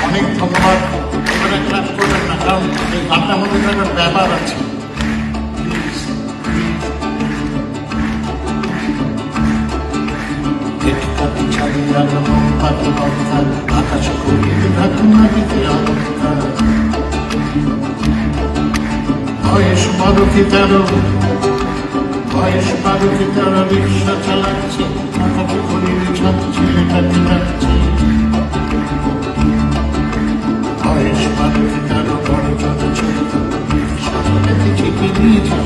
অনেক ধন্যবাদ। এবারে ক্লাস করবেন না, কারণ এই গানটার মধ্যে একটা ব্যাপার আছে। আকাশ করিয়ে থাকুন নদীতে অলঙ্কার। বয়স 12 কি 13 রিক্সা চালাচ্ছে, আকাশে করিয়ে ছাড়ছে, এটাকে যাচ্ছে। বয়স 12 কি 13 বড় ছোট ছোট রিক্সা চালাতে চেপে দিয়েছে।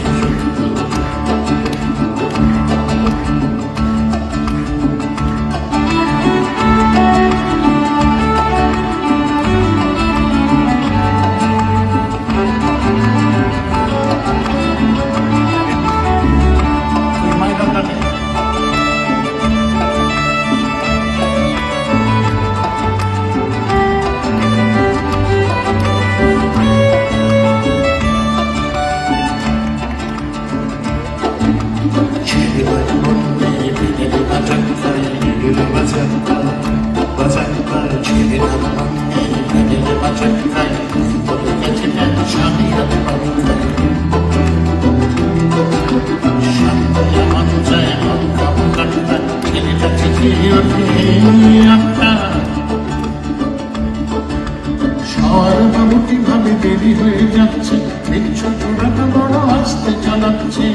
কিভাবে দেরি হয়ে যাচ্ছে, বিচ্ছু ছোড়াটা বড় আস্তে চালাচ্ছে।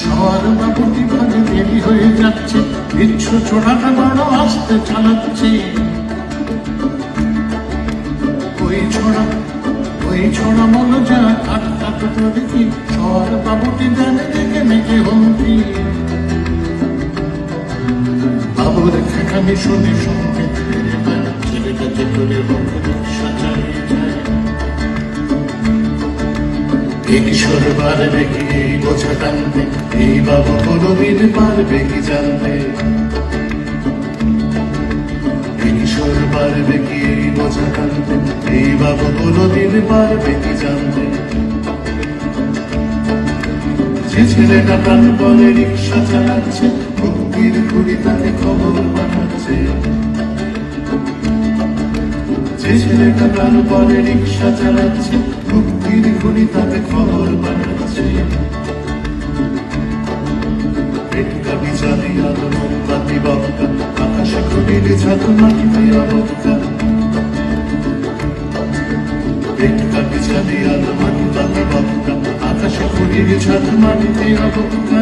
সর বাবু কিভাবে দেরি হয়ে যাচ্ছে, বিচ্ছু ছোড়াটা বড় আস্তে চালাচ্ছে। ওই ছোড়া মন যা কাটটা তো দেখি, সর বাবুটি জানে দেখে মেঘে হুমকি। বাবুর খেখানি শুনে শুনতে ছেলেটাতে করে রিক্সা চালিয়ে যায়। এই কিশোর পারবে কি এই বোঝা টানতে, এই বাবু কোনদিন পারবে কি জানতে। এই কিশোর পারবে কি এই বোঝা টানতে, এই বাবু কোনদিন পারবে কি জানতে। যে ছেলেটা প্রাণ পরে রিক্সা চালাচ্ছে, মুক্তির ঘুড়ি তাকে খবর পাঠাচ্ছে। যে ছেলেটা প্রাণ পরে রিক্সা চালাচ্ছে, মুক্তির ঘুড়ি তাকে খবর পাঠাচ্ছে। পেটকা বিচারি আলো মোমবাতি বক্কা, আকাশে ঘুড়ির ঝাঁক মাটিতে অবক্কা। পেটকা বিচারি আলো মোমবাতি বক্কা, আকাশে ঘুড়ির ঝাঁক মাটিতে অবক্কা।